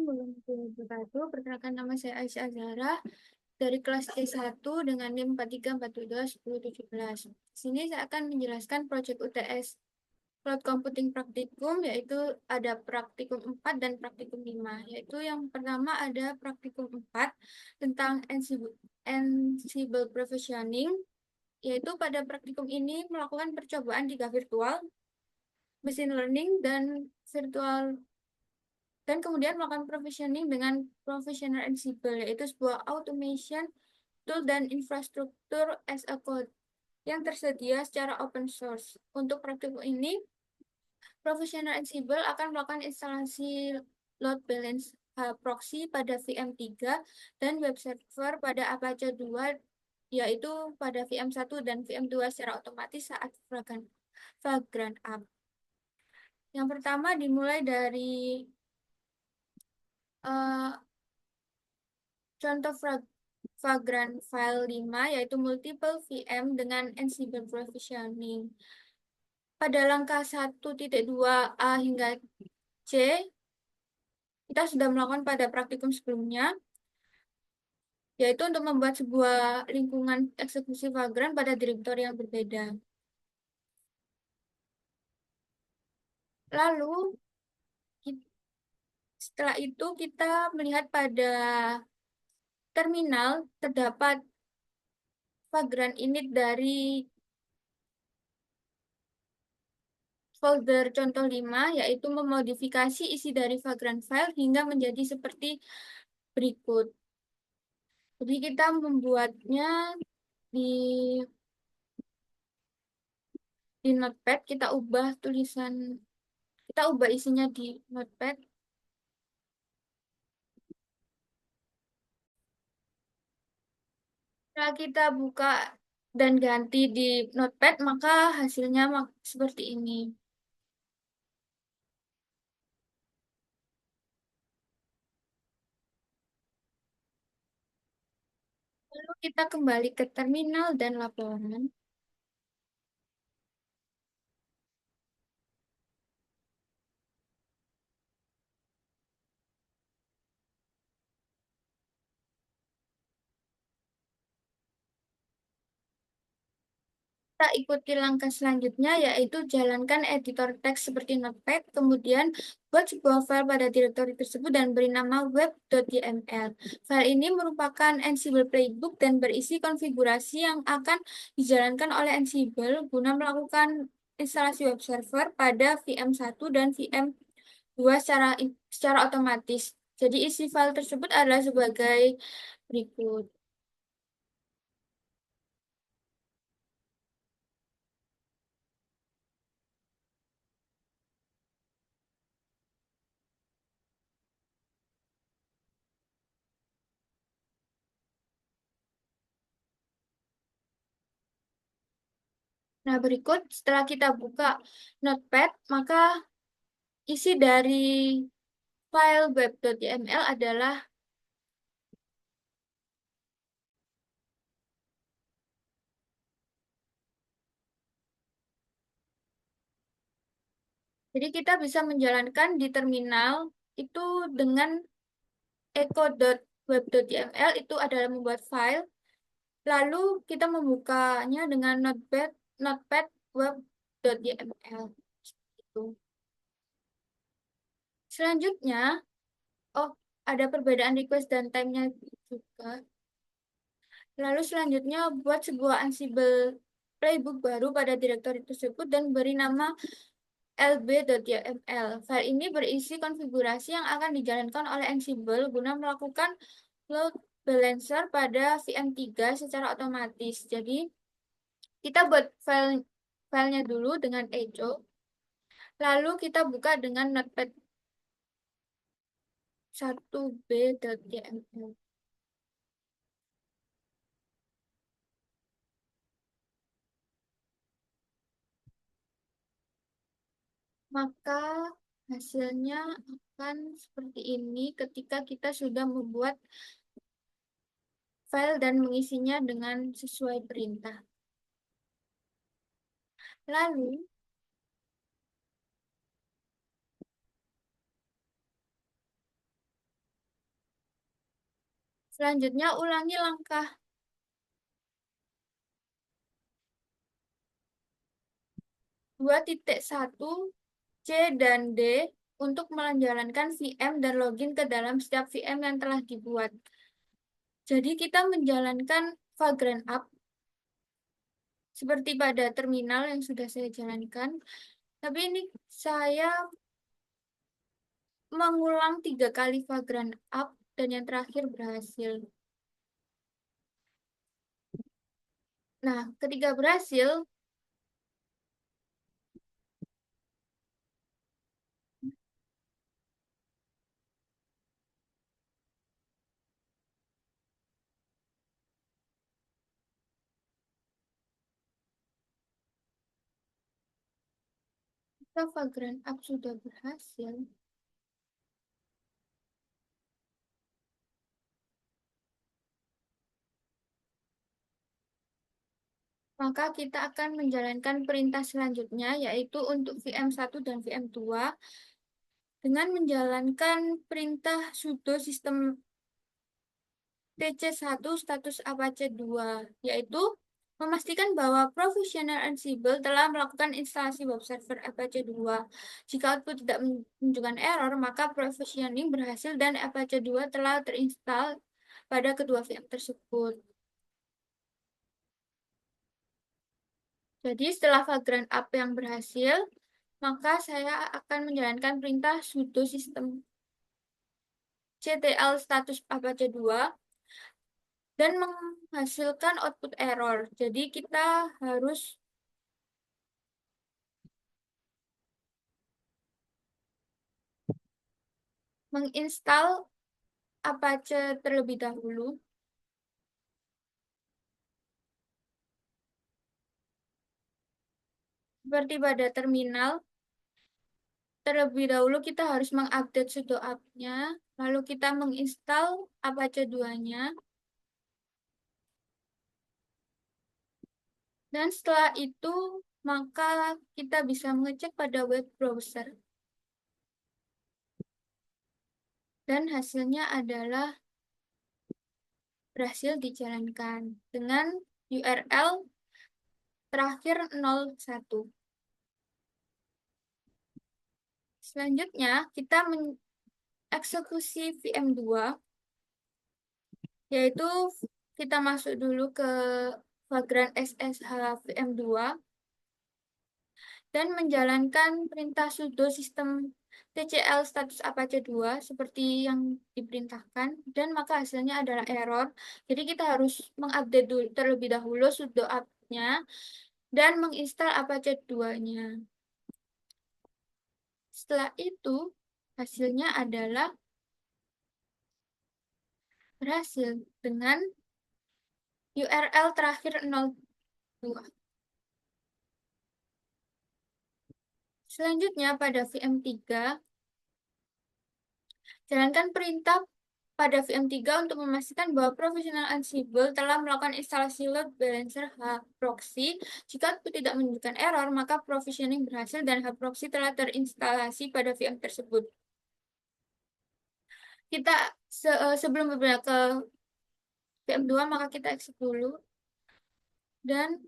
Assalamualaikum warahmatullahi wabarakatuh. Perkenalkan, nama saya Aisyah Zahra dari kelas C1 dengan NIM 43421017. Di sini saya akan menjelaskan proyek UTS Cloud Computing Praktikum, yaitu ada praktikum 4 dan praktikum 5. Yaitu yang pertama ada praktikum 4 tentang Ansible Provisioning, yaitu pada praktikum ini melakukan percobaan jika virtual, machine learning, dan kemudian melakukan provisioning dengan Professional Ansible, yaitu sebuah automation tool dan infrastruktur as a code yang tersedia secara open source. Untuk praktikum ini, Professional Ansible akan melakukan instalasi load balance proxy pada VM3 dan web server pada Apache 2, yaitu pada VM1 dan VM2 secara otomatis saat Vagrant up. Yang pertama dimulai dari uh, contoh Vagrant file 5, yaitu multiple VM dengan Ansible Provisioning. Pada langkah 1.2a hingga C, kita sudah melakukan pada praktikum sebelumnya, yaitu untuk membuat sebuah lingkungan eksekusi Vagrant pada direktori yang berbeda. Lalu, setelah itu kita melihat pada terminal terdapat Vagrant init dari folder contoh 5, yaitu memodifikasi isi dari Vagrant file hingga menjadi seperti berikut. Jadi kita membuatnya di Notepad, kita ubah isinya di Notepad. Setelah kita buka dan ganti di Notepad, maka hasilnya seperti ini. Lalu kita kembali ke terminal dan laporan. Kita ikuti langkah selanjutnya, yaitu jalankan editor teks seperti Notepad, kemudian buat sebuah file pada direktori tersebut dan beri nama web.yml. File ini merupakan Ansible Playbook dan berisi konfigurasi yang akan dijalankan oleh Ansible guna melakukan instalasi web server pada VM1 dan VM2 secara otomatis. Jadi isi file tersebut adalah sebagai berikut. Nah, berikut setelah kita buka Notepad, maka isi dari file web.yml adalah jadi kita bisa menjalankan di terminal itu dengan echo.web.yml, itu adalah membuat file, lalu kita membukanya dengan notepad web.yml itu. Selanjutnya, oh, ada perbedaan request dan time-nya juga. Lalu selanjutnya buat sebuah Ansible playbook baru pada direktori tersebut dan beri nama lb.yml. File ini berisi konfigurasi yang akan dijalankan oleh Ansible guna melakukan load balancer pada VM3 secara otomatis. Jadi, kita buat filenya dulu dengan echo, lalu kita buka dengan notepad 1b.yml. Maka hasilnya akan seperti ini ketika kita sudah membuat file dan mengisinya dengan sesuai perintah. Lalu, Selanjutnya, ulangi langkah 2.1 C dan D untuk menjalankan VM dan login ke dalam setiap VM yang telah dibuat. Jadi kita menjalankan Vagrant App seperti pada terminal yang sudah saya jalankan. Tapi ini saya mengulang 3 kali Vagrant App dan yang terakhir berhasil. Nah, ketika berhasil, kita Vagrant App sudah berhasil. Maka kita akan menjalankan perintah selanjutnya, yaitu untuk VM1 dan VM2 dengan menjalankan perintah sudo sistem TC1 status Apache 2, yaitu memastikan bahwa Professional Ansible telah melakukan instalasi web server Apache 2. Jika output tidak menunjukkan error, maka provisioning berhasil dan Apache 2 telah terinstall pada kedua VM tersebut. Jadi setelah Vagrant App yang berhasil, maka saya akan menjalankan perintah sudo sistem ctl status Apache 2 dan menghasilkan output error. Jadi kita harus menginstal Apache terlebih dahulu. Seperti pada terminal, terlebih dahulu kita harus mengupdate sudo app-nya, lalu kita menginstal Apache 2-nya, dan setelah itu maka kita bisa mengecek pada web browser. Dan hasilnya adalah berhasil dijalankan dengan URL terakhir 01. Selanjutnya, kita mengeksekusi VM2, yaitu kita masuk dulu ke Vagrant SSH VM2 dan menjalankan perintah sudo sistem tcl status Apache 2 seperti yang diperintahkan, dan maka hasilnya adalah error. Jadi kita harus mengupdate dulu, terlebih dahulu sudo app-nya dan menginstal Apache 2-nya. Setelah itu, hasilnya adalah berhasil dengan URL terakhir 02. Selanjutnya pada VM3, jalankan perintah pada VM3 untuk memastikan bahwa Professional Ansible telah melakukan instalasi load balancer hproxy. Jika tidak menunjukkan error, maka provisioning berhasil dan hproxy telah terinstalasi pada VM tersebut. Kita sebelum berpindah ke VM2, maka kita exit dulu. Dan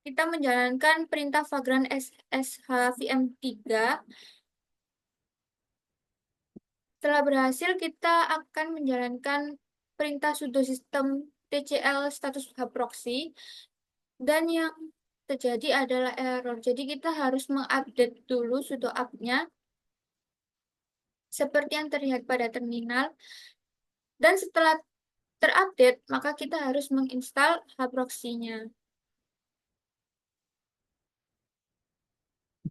kita menjalankan perintah Vagrant SSH VM3. Setelah berhasil, kita akan menjalankan perintah sudo sistem tcl status hproxy, dan yang terjadi adalah error. Jadi kita harus mengupdate dulu sudo app-nya seperti yang terlihat pada terminal, dan setelah terupdate, maka kita harus menginstal hproxy-nya.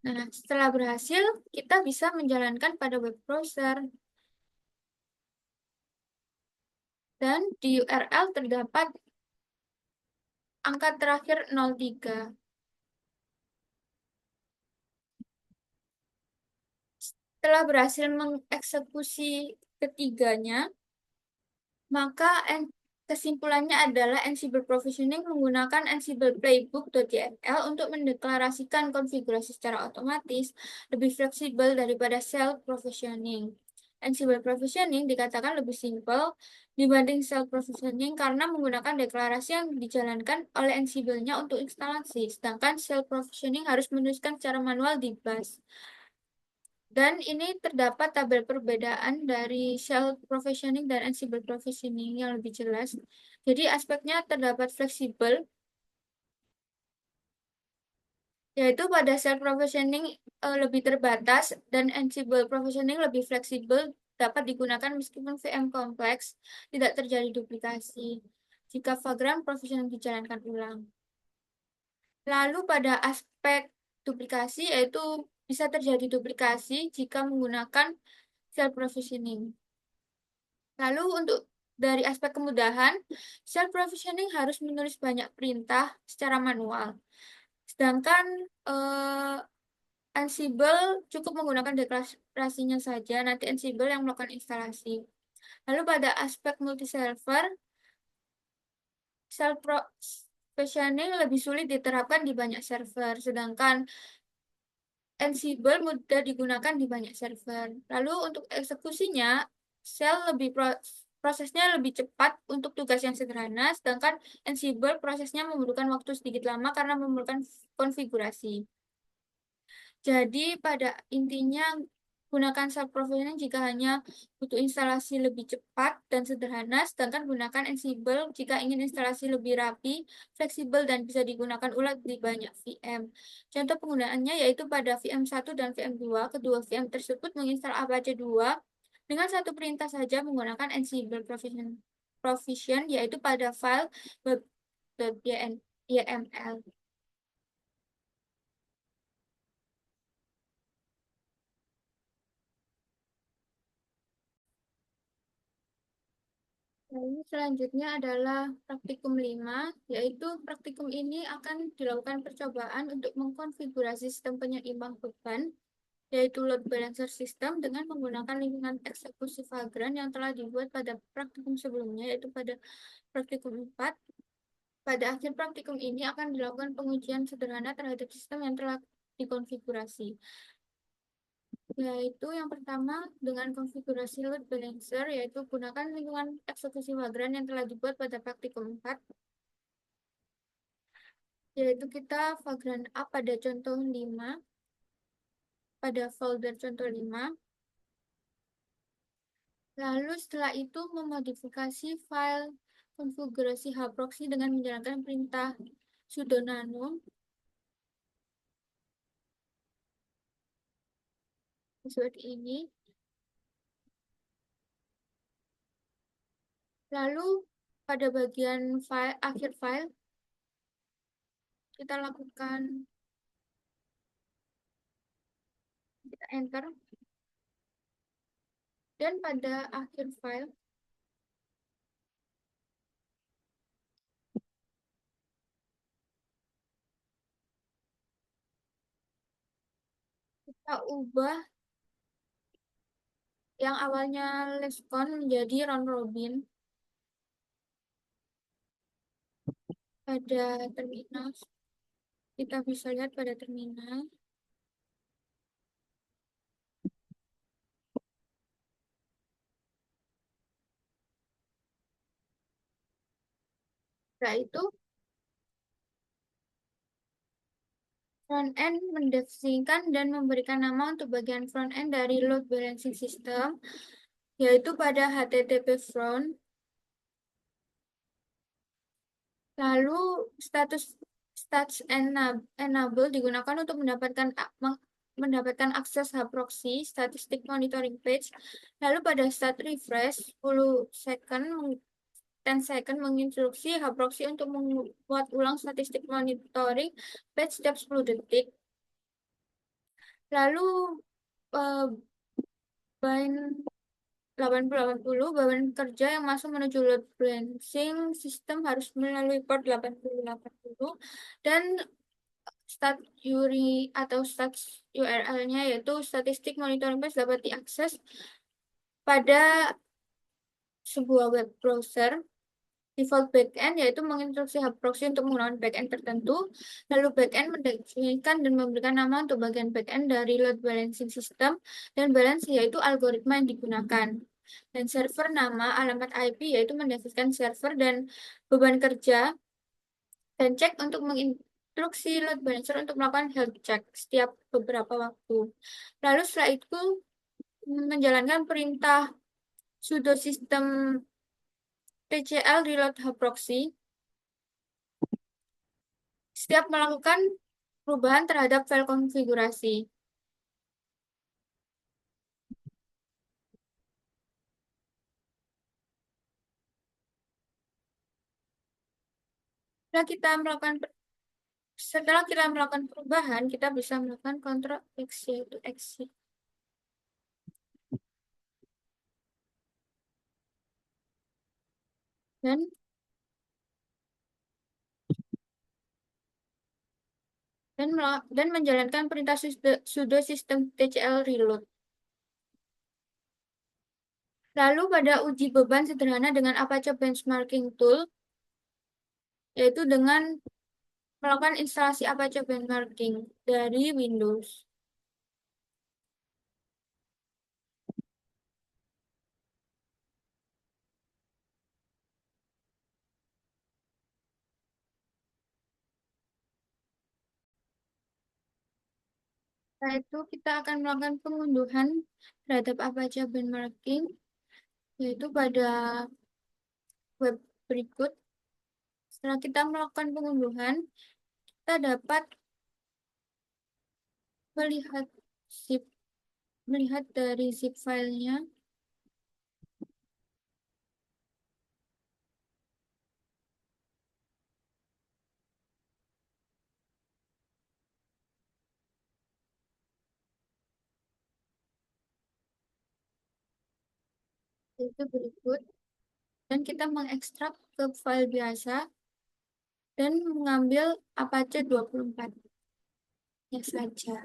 Nah, setelah berhasil, kita bisa menjalankan pada web browser. Dan di URL terdapat angka terakhir 03. Setelah berhasil mengeksekusi ketiganya, maka kesimpulannya adalah Ansible Provisioning menggunakan Ansible Playbook.yml untuk mendeklarasikan konfigurasi secara otomatis lebih fleksibel daripada Self Provisioning. Ansible provisioning dikatakan lebih simpel dibanding self-provisioning karena menggunakan deklarasi yang dijalankan oleh Ansible-nya untuk instalasi, sedangkan self-provisioning harus menuliskan secara manual di bus. Dan ini terdapat tabel perbedaan dari self-provisioning dan Ansible provisioning yang lebih jelas. Jadi aspeknya terdapat fleksibel, yaitu pada self-provisioning lebih terbatas dan Ansible provisioning lebih fleksibel, dapat digunakan meskipun VM kompleks, tidak terjadi duplikasi jika Vagrant provisioning dijalankan ulang. Lalu pada aspek duplikasi, yaitu bisa terjadi duplikasi jika menggunakan self-provisioning. Lalu untuk dari aspek kemudahan, self-provisioning harus menulis banyak perintah secara manual. Sedangkan Ansible cukup menggunakan deklarasinya saja, nanti Ansible yang melakukan instalasi. Lalu pada aspek multi-server, self-provisioning lebih sulit diterapkan di banyak server, sedangkan Ansible mudah digunakan di banyak server. Lalu untuk eksekusinya, prosesnya lebih cepat untuk tugas yang sederhana, sedangkan Ansible prosesnya membutuhkan waktu sedikit lama karena memerlukan konfigurasi. Jadi pada intinya gunakan self-provisioning jika hanya butuh instalasi lebih cepat dan sederhana, sedangkan gunakan Ansible jika ingin instalasi lebih rapi, fleksibel, dan bisa digunakan ulang di banyak VM. Contoh penggunaannya yaitu pada VM1 dan VM2, kedua VM tersebut menginstal Apache 2 dengan satu perintah saja menggunakan Ansible provision, yaitu pada file web.yml. Lalu selanjutnya adalah praktikum 5, yaitu praktikum ini akan dilakukan percobaan untuk mengkonfigurasi sistem penyeimbang beban, yaitu load balancer system dengan menggunakan lingkungan eksekusi Vagrant yang telah dibuat pada praktikum sebelumnya, yaitu pada praktikum 4. Pada akhir praktikum ini akan dilakukan pengujian sederhana terhadap sistem yang telah dikonfigurasi. Yaitu yang pertama dengan konfigurasi load balancer, yaitu gunakan lingkungan eksekusi Vagrant yang telah dibuat pada praktikum 4, yaitu kita Vagrant up pada contoh 5, pada folder contoh 5. Lalu setelah itu memodifikasi file konfigurasi hproxy dengan menjalankan perintah sudo nano seperti ini. Lalu pada bagian file, akhir file, kita lakukan, kita enter, dan pada akhir file kita ubah yang awalnya leskon menjadi round robin pada terminal. Kita bisa lihat pada terminal. Setelah itu front end mendefinisikan dan memberikan nama untuk bagian front end dari load balancing system, yaitu pada HTTP front. Lalu status enable digunakan untuk mendapatkan akses hproxy statistik monitoring page. Lalu pada start refresh 10 second menginstruksi hproxy untuk membuat ulang statistik monitoring page setiap 10 detik. Lalu bind 8080 beban kerja yang masuk menuju load balancing sistem harus melalui port 8080 dan stat URI atau stat URL-nya yaitu statistik monitoring page dapat diakses pada sebuah web browser. Default backend yaitu menginstruksi hub proxy untuk menggunakan backend tertentu. Lalu backend mendefinisikan dan memberikan nama untuk bagian backend dari load balancing system dan balance yaitu algoritma yang digunakan. Dan server nama alamat IP yaitu mendefinisikan server dan beban kerja dan cek untuk menginstruksi load balancer untuk melakukan health check setiap beberapa waktu. Lalu setelah itu menjalankan perintah sudo system TCL reload hub proxy setiap melakukan perubahan terhadap file konfigurasi. Setelah kita melakukan setelah kita melakukan perubahan, kita bisa melakukan Ctrl X yaitu exit. Dan dan menjalankan perintah sudo system TCL reload. Lalu pada uji beban sederhana dengan Apache Benchmarking Tool, yaitu dengan melakukan instalasi Apache Benchmarking dari Windows. Setelah itu kita akan melakukan pengunduhan terhadap Apache Benchmarking, yaitu pada web berikut. Setelah kita melakukan pengunduhan, kita dapat melihat zip melihat dari zip filenya. Itu berikut. Dan kita mengekstrak ke file biasa dan mengambil Apache 24 ya saja.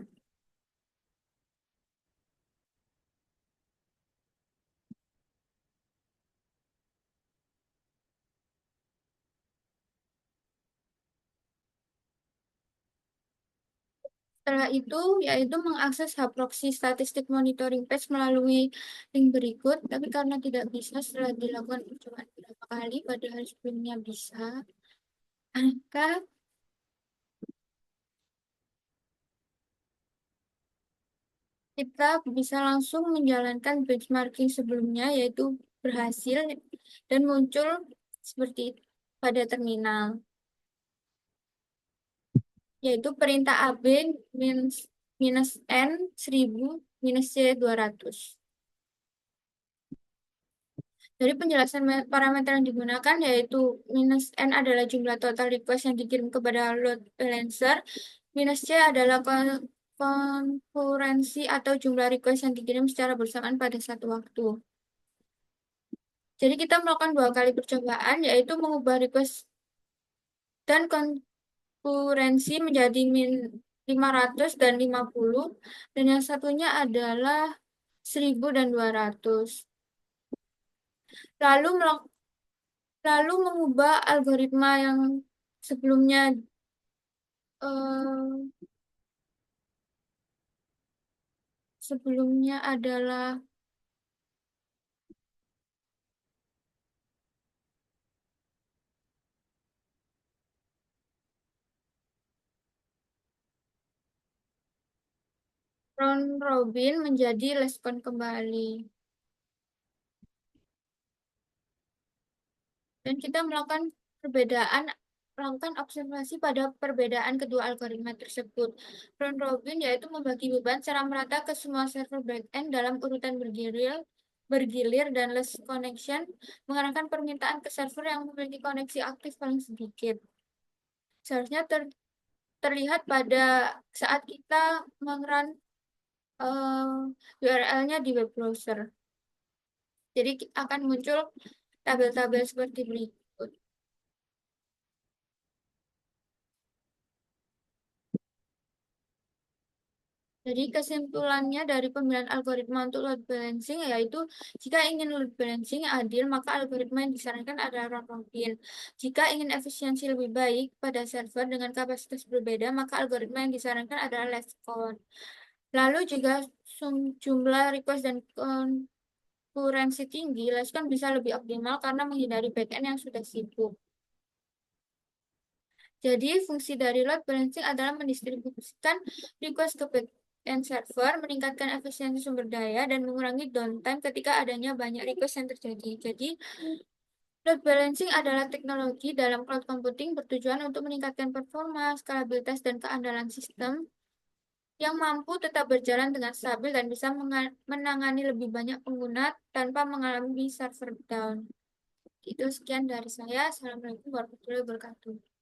Setelah itu, yaitu mengakses hub proxy statistik monitoring page melalui link berikut, tapi karena tidak bisa setelah dilakukan percobaan beberapa kali, padahal sebelumnya bisa, maka kita bisa langsung menjalankan benchmarking sebelumnya, yaitu berhasil dan muncul seperti pada terminal, yaitu perintah AB minus, minus N 1000 minus C 200. Dari penjelasan parameter yang digunakan yaitu minus N adalah jumlah total request yang dikirim kepada load balancer, minus C adalah konkurensi atau jumlah request yang dikirim secara bersamaan pada satu waktu. Jadi kita melakukan 2 kali percobaan yaitu mengubah request dan konkurensi menjadi 500 dan 50 dan yang satunya adalah 1000 dan 200. Lalu lalu mengubah algoritma yang sebelumnya eh, sebelumnya adalah round robin menjadi leskon kembali. Dan kita melakukan observasi pada perbedaan kedua algoritma tersebut. Round robin yaitu membagi beban secara merata ke semua server backend dalam urutan bergilir dan less connection mengarahkan permintaan ke server yang memiliki koneksi aktif paling sedikit. Seharusnya terlihat pada saat kita mengrun URL-nya di web browser. Jadi akan muncul tabel-tabel seperti berikut. Jadi kesimpulannya dari pemilihan algoritma untuk load balancing yaitu jika ingin load balancing yang adil maka algoritma yang disarankan adalah round robin. Jika ingin efisiensi lebih baik pada server dengan kapasitas berbeda maka algoritma yang disarankan adalah less count. Lalu jika jumlah request dan konkurensi tinggi, less count bisa lebih optimal karena menghindari backend yang sudah sibuk. Jadi, fungsi dari load balancing adalah mendistribusikan request ke backend server, meningkatkan efisiensi sumber daya, dan mengurangi downtime ketika adanya banyak request yang terjadi. Jadi, load balancing adalah teknologi dalam cloud computing bertujuan untuk meningkatkan performa, skalabilitas, dan keandalan sistem yang mampu tetap berjalan dengan stabil dan bisa menangani lebih banyak pengguna tanpa mengalami server down. Itu sekian dari saya. Assalamualaikum warahmatullahi wabarakatuh.